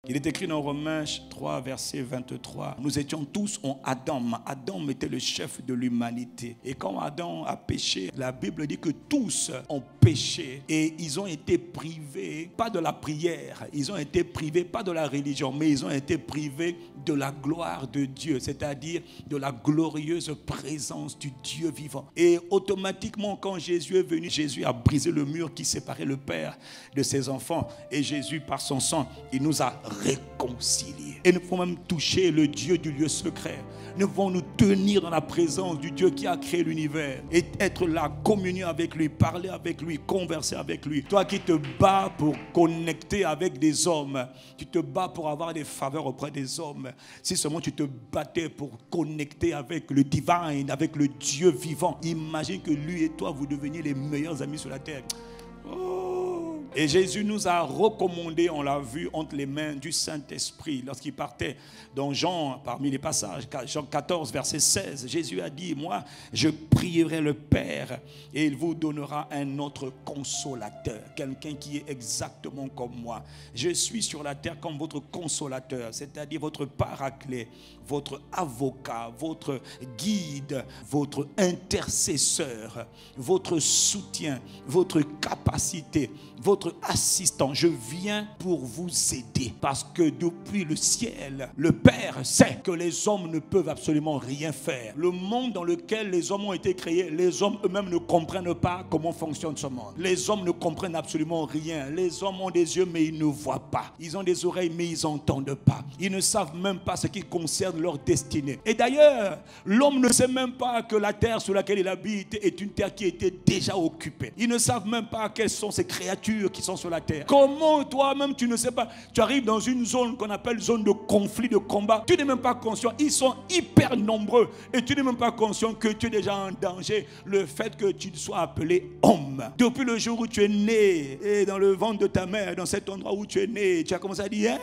Il est écrit dans Romains 3, verset 23. Nous étions tous en Adam. Adam était le chef de l'humanité. Et quand Adam a péché, la Bible dit que tous ont péché. Et ils ont été privés, pas de la prière. Ils ont été privés, pas de la religion, mais ils ont été privés de la gloire de Dieu. C'est-à-dire de la glorieuse présence du Dieu vivant. Et automatiquement, quand Jésus est venu, Jésus a brisé le mur qui séparait le Père de ses enfants. Et Jésus, par son sang, il nous a réconciliés. Et nous pouvons même toucher le Dieu du lieu secret. Nous pouvons nous tenir dans la présence du Dieu qui a créé l'univers et être là, communion avec lui, parler avec lui, converser avec lui. Toi qui te bats pour connecter avec des hommes, tu te bats pour avoir des faveurs auprès des hommes. Si seulement tu te battais pour connecter avec le divine, avec le Dieu vivant, imagine que lui et toi, vous deveniez les meilleurs amis sur la terre. Et Jésus nous a recommandé, on l'a vu, entre les mains du Saint-Esprit. Lorsqu'il partait dans Jean, parmi les passages, Jean 14, verset 16, Jésus a dit, moi, je prierai le Père et il vous donnera un autre consolateur, quelqu'un qui est exactement comme moi. Je suis sur la terre comme votre consolateur, c'est-à-dire votre paraclet, votre avocat, votre guide, votre intercesseur, votre soutien, votre capacité, votre assistant. Je viens pour vous aider parce que depuis le ciel, le Père sait que les hommes ne peuvent absolument rien faire. Le monde dans lequel les hommes ont été créés, les hommes eux-mêmes ne comprennent pas comment fonctionne ce monde. Les hommes ne comprennent absolument rien. Les hommes ont des yeux mais ils ne voient pas. Ils ont des oreilles mais ils n'entendent pas. Ils ne savent même pas ce qui concerne leur destinée. Et d'ailleurs, l'homme ne sait même pas que la terre sur laquelle il habite est une terre qui était déjà occupée. Ils ne savent même pas quelles sont ces créatures qui sont sur la terre. Comment toi-même tu ne sais pas? Tu arrives dans une zone qu'on appelle zone de conflit, de combat. Tu n'es même pas conscient. Ils sont hyper nombreux et tu n'es même pas conscient que tu es déjà en danger. Le fait que tu sois appelé homme. Depuis le jour où tu es né et dans le ventre de ta mère, dans cet endroit où tu es né, tu as commencé à dire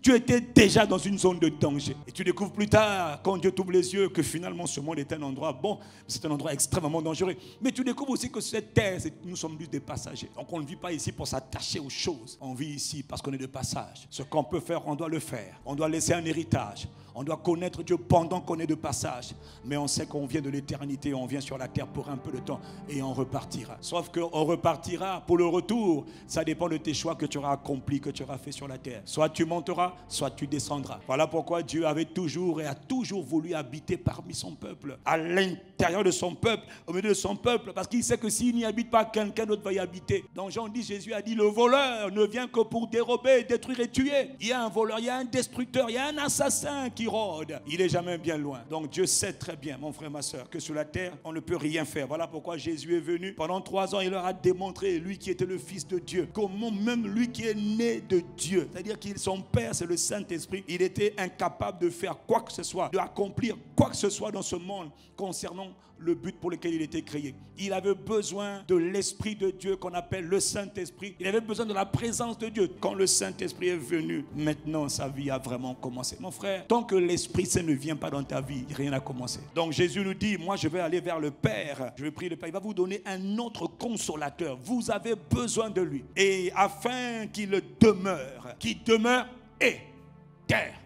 tu étais déjà dans une zone de danger. Et tu découvres plus tard, quand Dieu t'ouvre les yeux, que finalement ce monde est un endroit bon, c'est un endroit extrêmement dangereux. Mais tu découvres aussi que cette terre, nous sommes juste des passagers. Donc on ne vit pas ici pour s'attacher aux choses. On vit ici parce qu'on est de passage. Ce qu'on peut faire, on doit le faire. On doit laisser un héritage. On doit connaître Dieu pendant qu'on est de passage. Mais on sait qu'on vient de l'éternité, on vient sur la terre pour un peu de temps et on repartira. Sauf qu'on repartira pour le retour. Ça dépend de tes choix que tu auras accomplis, que tu auras fait sur la terre. Soit tu monteras, soit tu descendras. Voilà pourquoi Dieu avait toujours et a toujours voulu habiter parmi son peuple, à l'intérieur de son peuple, au milieu de son peuple, parce qu'il sait que s'il n'y habite pas, quelqu'un d'autre va y habiter. Dans Jean 10, Jésus a dit, le voleur ne vient que pour dérober, détruire et tuer. Il y a un voleur, il y a un destructeur, il y a un assassin qui rôde. Il n'est jamais bien loin. Donc Dieu sait très bien, mon frère, ma soeur, que sur la terre, on ne peut rien faire. Voilà pourquoi Jésus est venu. Pendant 3 ans, il leur a démontré, lui qui était le Fils de Dieu, comment même lui qui est né de Dieu, c'est-à-dire que son Père, c'est le Saint-Esprit, il était incapable de faire quoi que ce soit, d'accomplir quoi que ce soit dans ce monde concernant le but pour lequel il était créé. Il avait besoin de l'Esprit de Dieu qu'on appelle le Saint-Esprit. Il avait besoin de la présence de Dieu. Quand le Saint-Esprit est venu, maintenant sa vie a vraiment commencé. Mon frère, tant que l'Esprit Saint ne vient pas dans ta vie, rien n'a commencé. Donc Jésus nous dit, moi je vais aller vers le Père. Je vais prier le Père. Il va vous donner un autre consolateur. Vous avez besoin de lui. Et afin qu'il demeure, éternellement.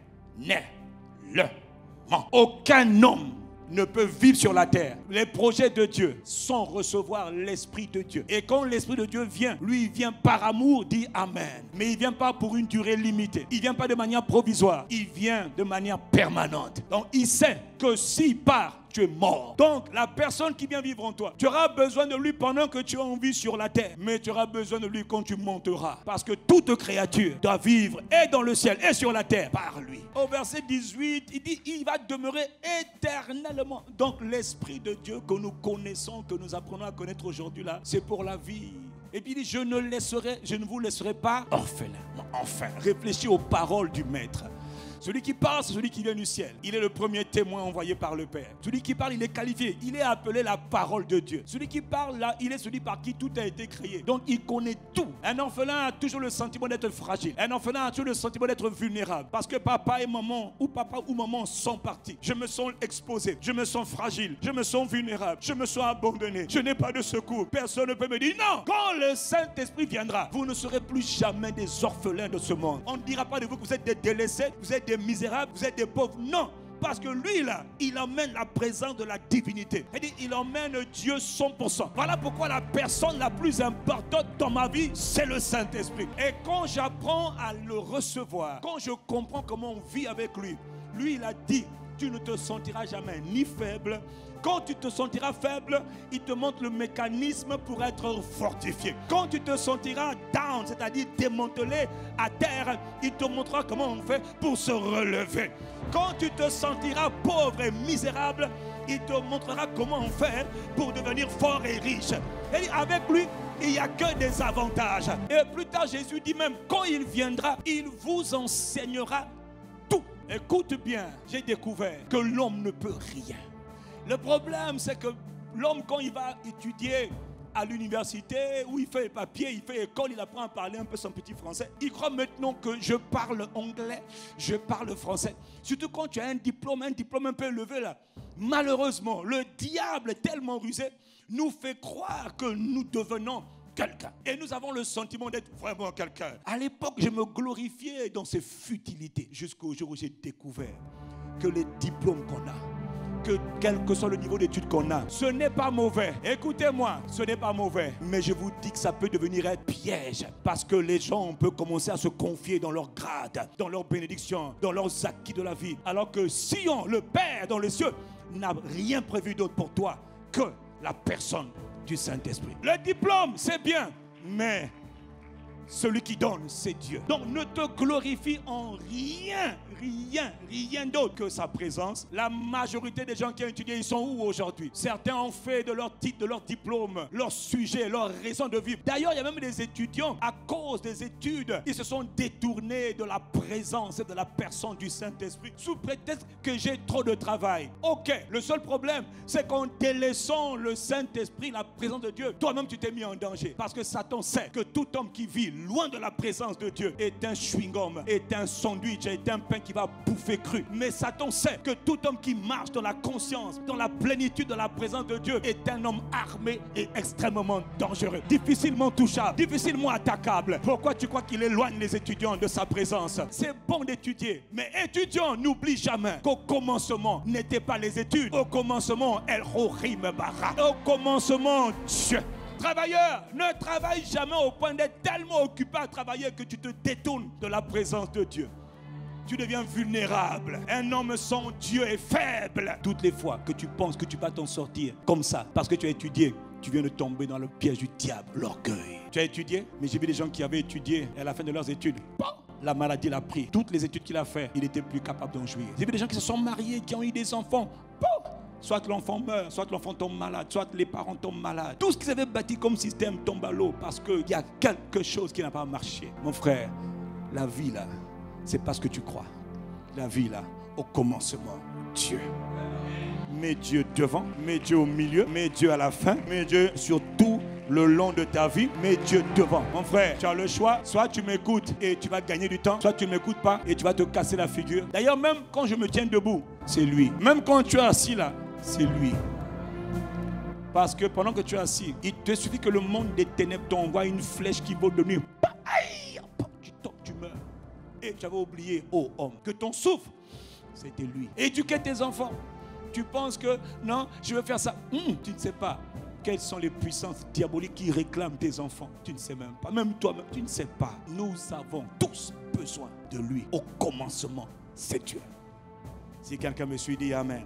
Aucun homme ne peut vivre sur la terre. Les projets de Dieu sans recevoir l'Esprit de Dieu. Et quand l'Esprit de Dieu vient, lui il vient par amour, dit Amen. Mais il ne vient pas pour une durée limitée. Il ne vient pas de manière provisoire. Il vient de manière permanente. Donc il sait que s'il part, tu es mort. Donc la personne qui vient vivre en toi, tu auras besoin de lui pendant que tu es en vie sur la terre. Mais tu auras besoin de lui quand tu monteras. Parce que toute créature doit vivre et dans le ciel et sur la terre par lui. Au verset 18, il dit, il va demeurer éternellement. Donc l'Esprit de Dieu que nous connaissons, que nous apprenons à connaître aujourd'hui là, c'est pour la vie. Et puis il dit, je ne vous laisserai pas orphelin. Enfin, réfléchis aux paroles du Maître. Celui qui parle, c'est celui qui vient du ciel. Il est le premier témoin envoyé par le Père. Celui qui parle, il est qualifié. Il est appelé la parole de Dieu. Celui qui parle là, il est celui par qui tout a été créé. Donc il connaît tout. Un orphelin a toujours le sentiment d'être fragile. Un orphelin a toujours le sentiment d'être vulnérable. Parce que papa et maman, ou papa ou maman sont partis. Je me sens exposé. Je me sens fragile. Je me sens vulnérable. Je me sens abandonné. Je n'ai pas de secours. Personne ne peut me dire non. Quand le Saint-Esprit viendra, vous ne serez plus jamais des orphelins de ce monde. On ne dira pas de vous que vous êtes des délaissés, vous êtes des misérables, vous êtes des pauvres. Non. Parce que lui là, il emmène la présence de la divinité. C'est-à-dire, il emmène Dieu 100%. Voilà pourquoi la personne la plus importante dans ma vie, c'est le Saint-Esprit. Et quand j'apprends à le recevoir, quand je comprends comment on vit avec lui, lui il a dit, tu ne te sentiras jamais ni faible. Quand tu te sentiras faible, il te montre le mécanisme pour être fortifié. Quand tu te sentiras down, c'est-à-dire démantelé à terre, il te montrera comment on fait pour se relever. Quand tu te sentiras pauvre et misérable, il te montrera comment on fait pour devenir fort et riche. Et avec lui, il n'y a que des avantages. Et plus tard, Jésus dit même, quand il viendra, il vous enseignera tout. Écoute bien, j'ai découvert que l'homme ne peut rien. Le problème, c'est que l'homme, quand il va étudier à l'université, où il fait papier, il fait école, il apprend à parler un peu son petit français, il croit maintenant que je parle anglais, je parle français. Surtout quand tu as un diplôme un peu élevé là. Malheureusement, le diable est tellement rusé, nous fait croire que nous devenons quelqu'un. Et nous avons le sentiment d'être vraiment quelqu'un. À l'époque, je me glorifiais dans ces futilités, jusqu'au jour où j'ai découvert que les diplômes qu'on a, que quel que soit le niveau d'études qu'on a, ce n'est pas mauvais. Écoutez-moi, ce n'est pas mauvais. Mais je vous dis que ça peut devenir un piège. Parce que les gens peuvent commencer à se confier dans leur grade, dans leurs bénédictions, dans leurs acquis de la vie. Alors que Sion, le Père dans les cieux, n'a rien prévu d'autre pour toi que la personne du Saint-Esprit. Le diplôme, c'est bien, mais celui qui donne, c'est Dieu. Donc ne te glorifie en rien d'autre que sa présence. La majorité des gens qui ont étudié, ils sont où aujourd'hui? Certains ont fait de leur titre, de leur diplôme, leur sujet, leur raison de vivre. D'ailleurs, il y a même des étudiants, à cause des études, ils se sont détournés de la présence et de la personne du Saint-Esprit, sous prétexte que j'ai trop de travail. Ok, le seul problème, c'est qu'en délaissant le Saint-Esprit, la présence de Dieu, toi-même tu t'es mis en danger. Parce que Satan sait que tout homme qui vit loin de la présence de Dieu est un chewing-gum, est un sandwich, est un pain qui va bouffer cru. Mais Satan sait que tout homme qui marche dans la conscience, dans la plénitude de la présence de Dieu est un homme armé et extrêmement dangereux, difficilement touchable, difficilement attaquable. Pourquoi tu crois qu'il éloigne les étudiants de sa présence? C'est bon d'étudier, mais étudiant, n'oublie jamais qu'au commencement n'étaient pas les études. Au commencement, El Rohim Bara. Au commencement, Dieu. Travailleur, ne travaille jamais au point d'être tellement occupé à travailler que tu te détournes de la présence de Dieu. Tu deviens vulnérable. Un homme sans Dieu est faible. Toutes les fois que tu penses que tu vas t'en sortir comme ça, parce que tu as étudié, tu viens de tomber dans le piège du diable, l'orgueil. Tu as étudié, mais j'ai vu des gens qui avaient étudié et à la fin de leurs études, la maladie l'a pris. Toutes les études qu'il a fait, il n'était plus capable d'en jouir. J'ai vu des gens qui se sont mariés, qui ont eu des enfants. Soit l'enfant meurt, soit l'enfant tombe malade, soit les parents tombent malades. Tout ce qu'ils avaient bâti comme système tombe à l'eau parce qu'il y a quelque chose qui n'a pas marché. Mon frère, la vie là, c'est pas ce que tu crois. La vie là, au commencement, Dieu. Mets Dieu devant, mets Dieu au milieu, mets Dieu à la fin, mets Dieu sur tout le long de ta vie, mets Dieu devant. Mon frère, tu as le choix, soit tu m'écoutes et tu vas gagner du temps, soit tu ne m'écoutes pas et tu vas te casser la figure. D'ailleurs, même quand je me tiens debout, c'est lui. Même quand tu es assis là, c'est lui. Parce que pendant que tu es assis, il te suffit que le monde des ténèbres t'envoie une flèche qui vole de nuit. Tu tombes, tu meurs. Et tu avais oublié, oh homme, que ton souffle, c'était lui. Éduquer tes enfants. Tu penses que non, je vais faire ça. Tu ne sais pas quelles sont les puissances diaboliques qui réclament tes enfants. Tu ne sais même pas. Même toi-même, tu ne sais pas. Nous avons tous besoin de lui. Au commencement, c'est Dieu. Si quelqu'un me suit, dit Amen.